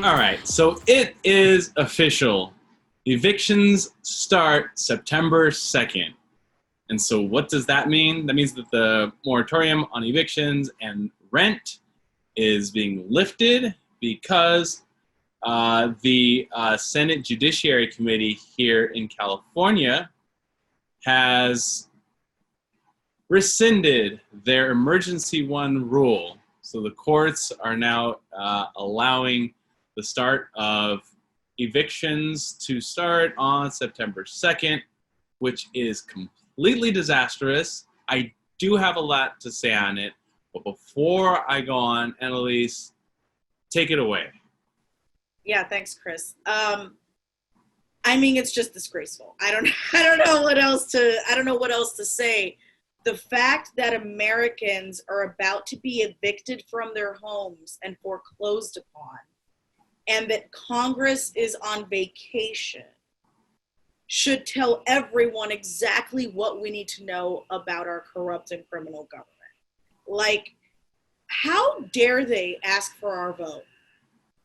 All right, so it is official. Evictions start September 2nd. And so what does that mean? That means that the moratorium on evictions and rent is being lifted because the Senate Judiciary Committee here in California has rescinded their emergency one rule. So the courts are now allowing the start of evictions to start on September 2nd, which is completely disastrous. I do have a lot to say on it, but before I go on, Annalise, take it away. Yeah, thanks, Chris. I mean, it's just disgraceful. I don't know what else to say. The fact that Americans are about to be evicted from their homes and foreclosed upon, and that Congress is on vacation, should tell everyone exactly what we need to know about our corrupt and criminal government. Like, how dare they ask for our vote?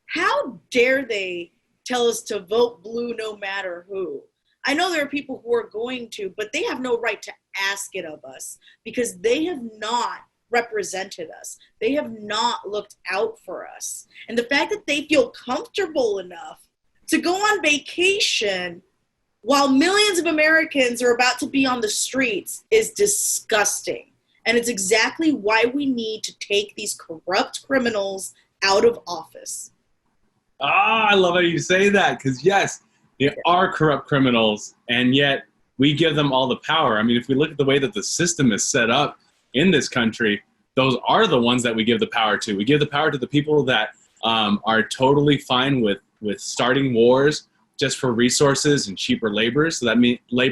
How dare they tell us to vote blue no matter who? I know there are people who are going to, but they have no right to ask it of us because they have not represented us. They have not looked out for us. And the fact that they feel comfortable enough to go on vacation while millions of Americans are about to be on the streets is disgusting. And it's exactly why we need to take these corrupt criminals out of office. I love how you say that, because yes, they are corrupt criminals, and yet we give them all the power. I mean, if we look at the way that the system is set up in this country, those are the ones that we give the power to. We give the power to the people that are totally fine with starting wars just for resources and cheaper labor. So that means so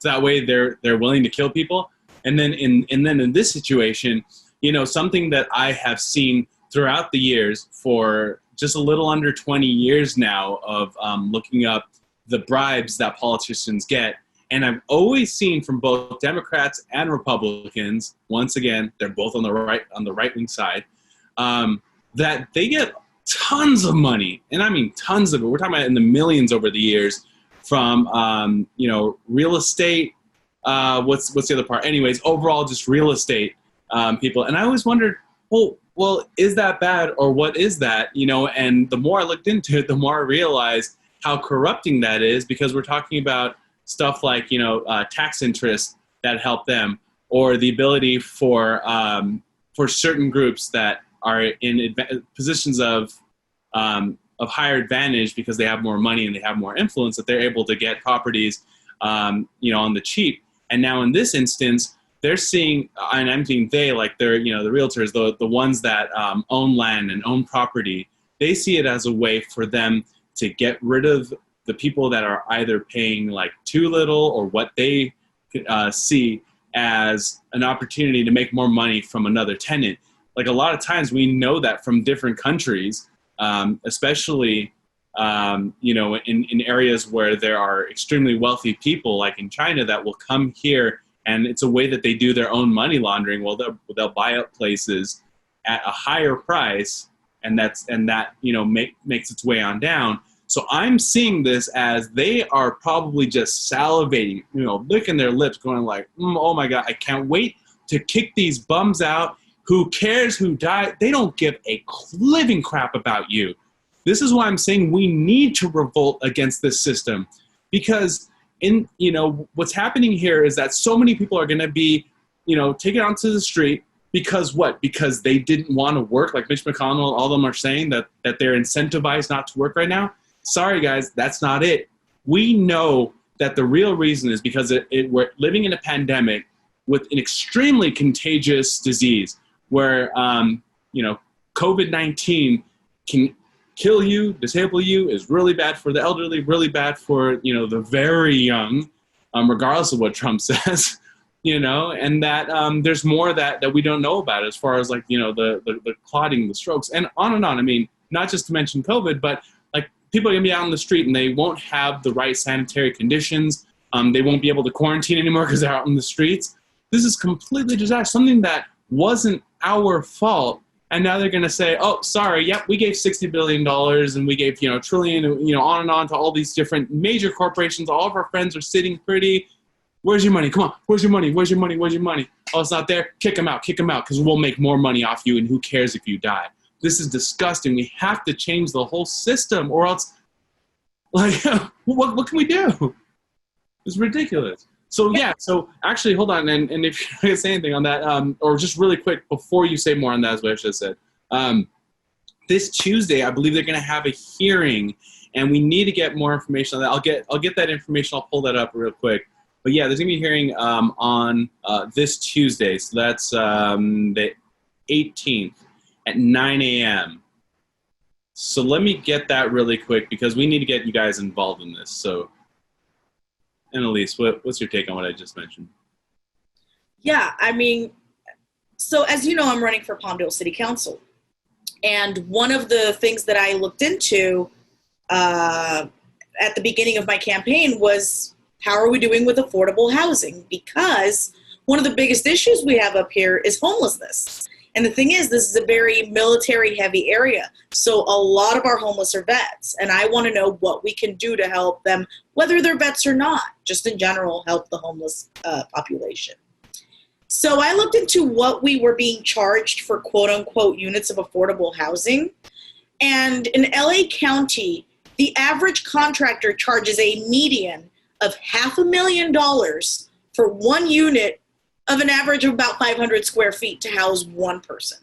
that way they're willing to kill people. And then in this situation, you know, something that I have seen throughout the years for just a little under 20 years now of looking up the bribes that politicians get. And I've always seen from both Democrats and Republicans, once again, they're both on the right-wing side, that they get tons of money, and I mean tons of it. We're talking about in the millions over the years from, real estate. What's the other part? Anyways, overall, just real estate people. And I always wondered, well, is that bad or what is that? You know, and the more I looked into it, the more I realized how corrupting that is, because we're talking about stuff like, tax interest that help them, or the ability for certain groups that are in positions of higher advantage because they have more money and they have more influence, that they're able to get properties, on the cheap. And now in this instance, they're seeing, and I'm seeing they, like they're, the realtors, the ones that own land and own property, they see it as a way for them to get rid of the people that are either paying like too little or what they see as an opportunity to make more money from another tenant. Like a lot of times we know that from different countries, especially, in areas where there are extremely wealthy people, like in China, that will come here, and it's a way that they do their own money laundering. Well, they'll buy up places at a higher price, and that makes its way on down. So I'm seeing this as they are probably just salivating, licking their lips, going like, oh my God, I can't wait to kick these bums out. Who cares who died? They don't give a living crap about you. This is why I'm saying we need to revolt against this system, because what's happening here is that so many people are going to be, taken onto the street because what? Because they didn't want to work, like Mitch McConnell, all of them are saying that they're incentivized not to work right now. Sorry, guys, that's not it. We know that the real reason is because we're living in a pandemic with an extremely contagious disease where, COVID-19 can kill you, disable you, is really bad for the elderly, really bad for, the very young, regardless of what Trump says, and that there's more that we don't know about as far as like, the clotting, the strokes, and on. I mean, not just to mention COVID, but like people are gonna be out on the street and they won't have the right sanitary conditions. They won't be able to quarantine anymore because they're out on the streets. This is completely disastrous. Something that wasn't our fault And now they're going to say, oh, sorry, yep, we gave $60 billion and we gave, a trillion, on and on to all these different major corporations. All of our friends are sitting pretty. Where's your money? Come on. Where's your money? Where's your money? Where's your money? Oh, it's not there? Kick them out, because we'll make more money off you, and who cares if you die? This is disgusting. We have to change the whole system, or else, what can we do? It's ridiculous. So, so actually, hold on, and if you're going to say anything on that, or just really quick, before you say more on that, is what I should have said. This Tuesday, I believe they're going to have a hearing, and we need to get more information on that. I'll get that information. I'll pull that up real quick. But yeah, there's going to be a hearing on this Tuesday, so that's the 18th at 9 a.m. So let me get that really quick because we need to get you guys involved in this. So, Annalise, what's your take on what I just mentioned? Yeah, I mean, so as you know, I'm running for Palmdale City Council. And one of the things that I looked into at the beginning of my campaign was, how are we doing with affordable housing? Because one of the biggest issues we have up here is homelessness. And the thing is, this is a very military-heavy area. So a lot of our homeless are vets. And I want to know what we can do to help them, whether they're vets or not, just in general, help the homeless population. So I looked into what we were being charged for quote-unquote units of affordable housing. And in LA County, the average contractor charges a median of $500,000 for one unit of an average of about 500 square feet to house one person.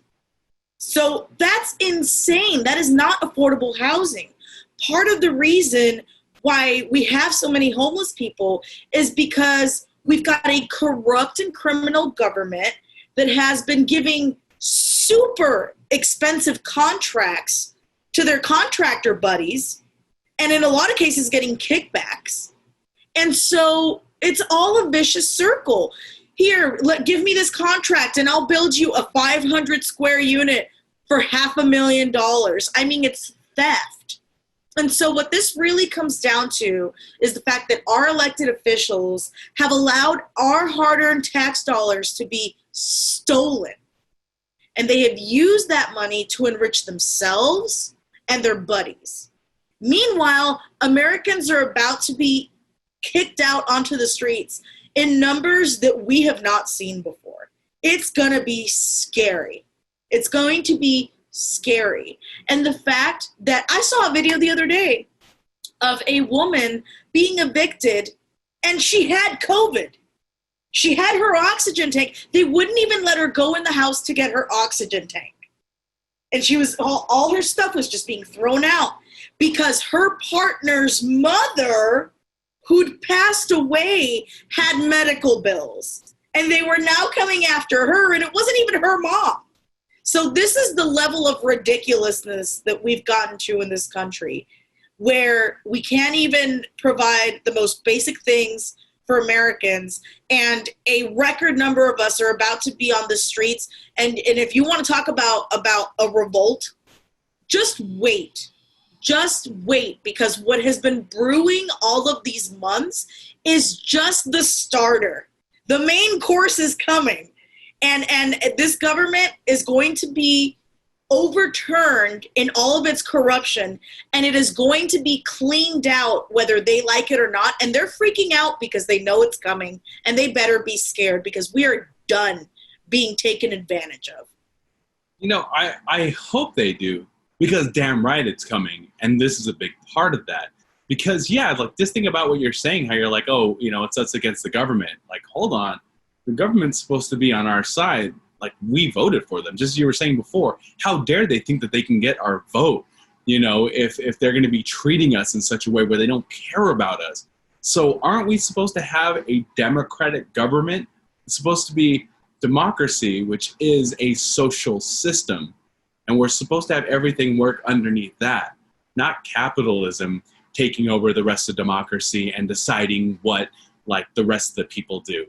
So that's insane. That is not affordable housing. Part of the reason why we have so many homeless people is because we've got a corrupt and criminal government that has been giving super expensive contracts to their contractor buddies, and in a lot of cases getting kickbacks. And so it's all a vicious circle. Here, give me this contract and I'll build you a 500 square unit for $500,000. I mean, it's theft. And so what this really comes down to is the fact that our elected officials have allowed our hard-earned tax dollars to be stolen. And they have used that money to enrich themselves and their buddies. Meanwhile, Americans are about to be kicked out onto the streets in numbers that we have not seen before. It's going to be scary. It's going to be scary. And the fact that I saw a video the other day of a woman being evicted and she had COVID. She had her oxygen tank. They wouldn't even let her go in the house to get her oxygen tank. And she was, all her stuff was just being thrown out because her partner's mother, who'd passed away, had medical bills. And they were now coming after her, and it wasn't even her mom. So this is the level of ridiculousness that we've gotten to in this country, where we can't even provide the most basic things for Americans, and a record number of us are about to be on the streets. And if you want to talk about a revolt, just wait. Just wait, because what has been brewing all of these months is just the starter. The main course is coming, and this government is going to be overturned in all of its corruption, and it is going to be cleaned out whether they like it or not. And they're freaking out because they know it's coming, and they better be scared because we are done being taken advantage of. I hope they do. Because damn right it's coming, and this is a big part of that. Because, just think about what you're saying, how you're like, oh, it's us against the government. Like, hold on. The government's supposed to be on our side. Like, we voted for them. Just as you were saying before, how dare they think that they can get our vote, if they're going to be treating us in such a way where they don't care about us. So aren't we supposed to have a democratic government? It's supposed to be democracy, which is a social system. And we're supposed to have everything work underneath that, not capitalism taking over the rest of democracy and deciding what, the rest of the people do.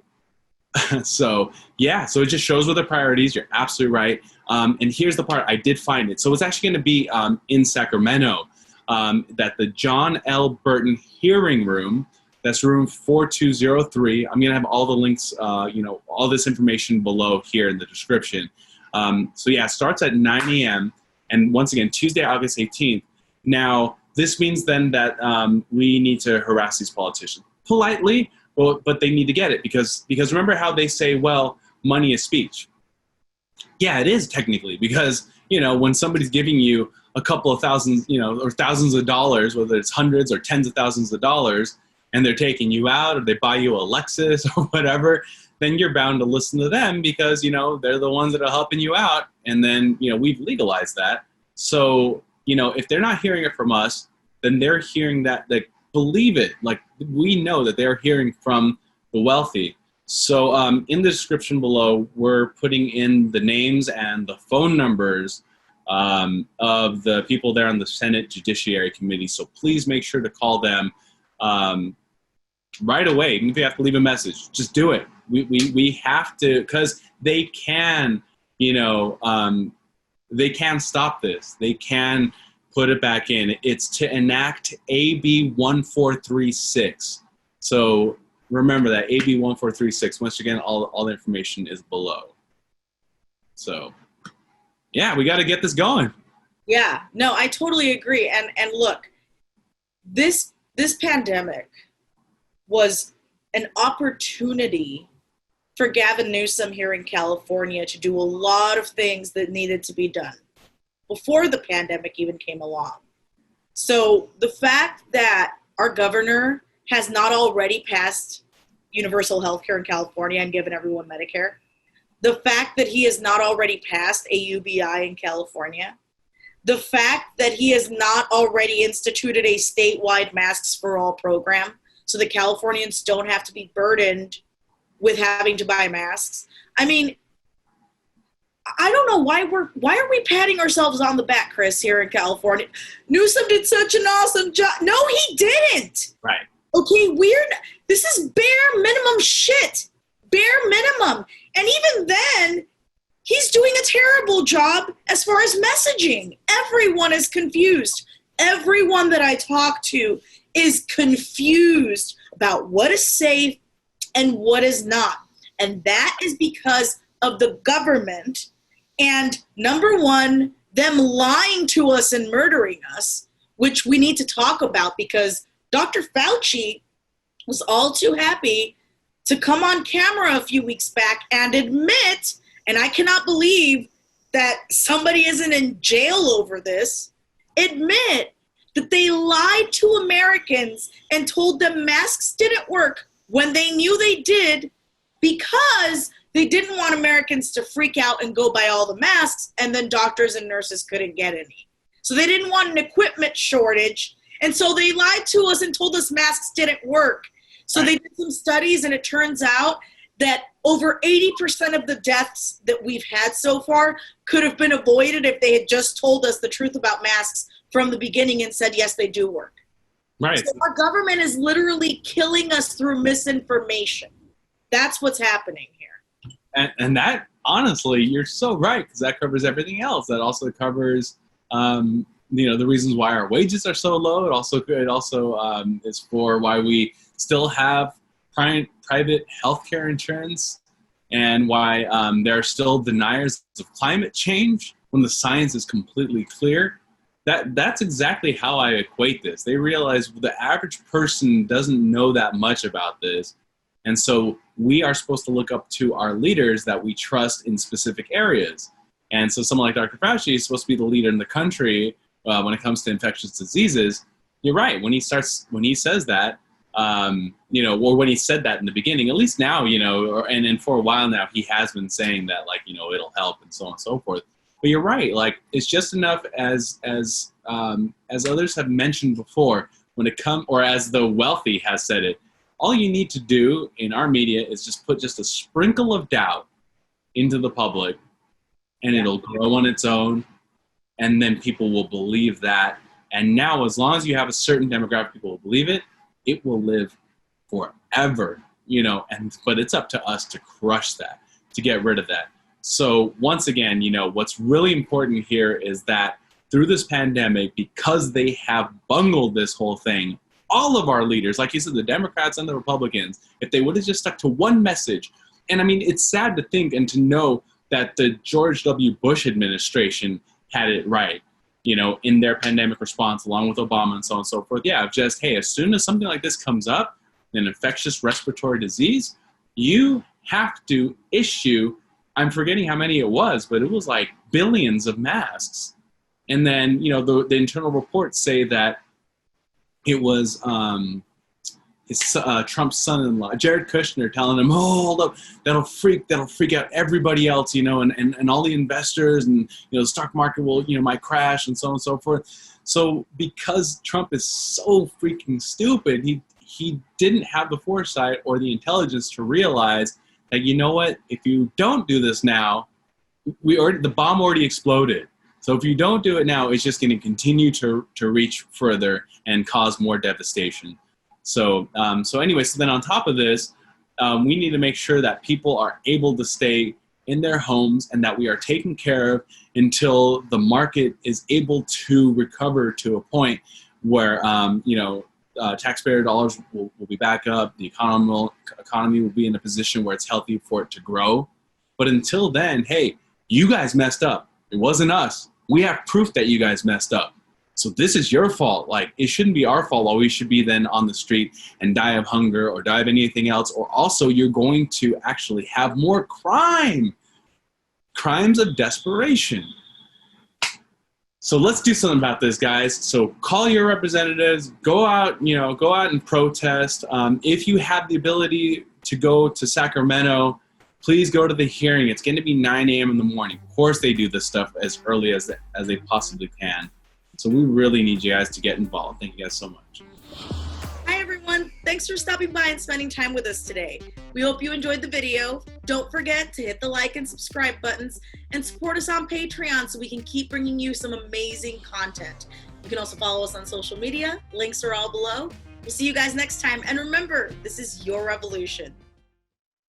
So it just shows what the priorities. You're absolutely right. And here's the part. I did find it. So it's actually going to be in Sacramento, that the John L. Burton Hearing Room, that's room 4203. I'm going to have all the links, all this information below here in the description. So yeah, it starts at 9 a.m. And once again, Tuesday, August 18th. Now, this means then that we need to harass these politicians politely, but they need to get it because remember how they say, well, money is speech. Yeah, it is technically because, when somebody's giving you a couple of thousands, or thousands of dollars, whether it's hundreds or tens of thousands of dollars, and they're taking you out or they buy you a Lexus or whatever, then you're bound to listen to them because, they're the ones that are helping you out. And then, we've legalized that. So, if they're not hearing it from us, then they're hearing that, like, believe it. Like, we know that they're hearing from the wealthy. So in the description below, we're putting in the names and the phone numbers of the people there on the Senate Judiciary Committee. So please make sure to call them right away. Even if you have to leave a message, just do it. We have to, because they can, they can stop this. They can put it back in. It's to enact AB 1436. So remember that, AB 1436. Once again, all the information is below. So, yeah, we got to get this going. Yeah, no, I totally agree. And look, this pandemic was an opportunity for Gavin Newsom here in California to do a lot of things that needed to be done before the pandemic even came along. So the fact that our governor has not already passed universal health care in California and given everyone Medicare, the fact that he has not already passed a UBI in California, the fact that he has not already instituted a statewide masks for all program so that Californians don't have to be burdened with having to buy masks. I mean, I don't know why are we patting ourselves on the back, Chris, here in California? Newsom did such an awesome job. No, he didn't. Right. Okay, this is bare minimum shit. Bare minimum. And even then, he's doing a terrible job as far as messaging. Everyone is confused. Everyone that I talk to is confused about what is safe and what is not. And that is because of the government and, number one, them lying to us and murdering us, which we need to talk about because Dr. Fauci was all too happy to come on camera a few weeks back and admit, and I cannot believe that somebody isn't in jail over this, admit that they lied to Americans and told them masks didn't work when they knew they did because they didn't want Americans to freak out and go buy all the masks and then doctors and nurses couldn't get any. So they didn't want an equipment shortage. And so they lied to us and told us masks didn't work. So they did some studies and it turns out that over 80% of the deaths that we've had so far could have been avoided if they had just told us the truth about masks from the beginning and said, yes, they do work. Right. So our government is literally killing us through misinformation. That's what's happening here. And that, honestly, you're so right, because that covers everything else. That also covers, the reasons why our wages are so low. It also is for why we still have private healthcare insurance and why there are still deniers of climate change when the science is completely clear. That's exactly how I equate this. They realize the average person doesn't know that much about this. And so we are supposed to look up to our leaders that we trust in specific areas. And so someone like Dr. Fauci is supposed to be the leader in the country when it comes to infectious diseases. You're right. When he says that, or when he said that in the beginning, at least now, and for a while now, he has been saying that, like, it'll help and so on and so forth. But you're right. Like, it's just enough as others have mentioned before, or as the wealthy has said it, all you need to do in our media is just put just a sprinkle of doubt into the public and it'll grow on its own. And then people will believe that. And now, as long as you have a certain demographic, people will believe it. It will live forever, but it's up to us to crush that, to get rid of that. So once again, what's really important here is that through this pandemic, because they have bungled this whole thing, all of our leaders, like you said, the Democrats and the Republicans, if they would have just stuck to one message, and I mean, it's sad to think and to know that the George W. Bush administration had it right, in their pandemic response, along with Obama and so on and so forth. Yeah, just, hey, as soon as something like this comes up, an infectious respiratory disease, you have to issue, I'm forgetting how many it was, but it was like billions of masks. And then, the internal reports say that it was Trump's son-in-law, Jared Kushner, telling him, "Oh, look, that'll freak out everybody else, and all the investors, and the stock market will, might crash, and so on and so forth." So because Trump is so freaking stupid, he didn't have the foresight or the intelligence to realize that, what, if you don't do this now, the bomb already exploded. So if you don't do it now, it's just going to continue to reach further and cause more devastation. So anyway, so then on top of this, we need to make sure that people are able to stay in their homes and that we are taken care of until the market is able to recover to a point where, taxpayer dollars will be back up, the economy will be in a position where it's healthy for it to grow. But until then, hey, you guys messed up. It wasn't us. We have proof that you guys messed up. So this is your fault. Like, it shouldn't be our fault while we should be then on the street and die of hunger or die of anything else. Or also you're going to actually have more crimes of desperation. So let's do something about this, guys. So call your representatives, go out and protest. If you have the ability to go to Sacramento, please go to the hearing. It's going to be 9 a.m. in the morning. Of course, they do this stuff as early as they possibly can. So we really need you guys to get involved. Thank you guys so much. Hi, everyone. Thanks for stopping by and spending time with us today. We hope you enjoyed the video. Don't forget to hit the like and subscribe buttons and support us on Patreon so we can keep bringing you some amazing content. You can also follow us on social media. Links are all below. We'll see you guys next time. And remember, this is your revolution.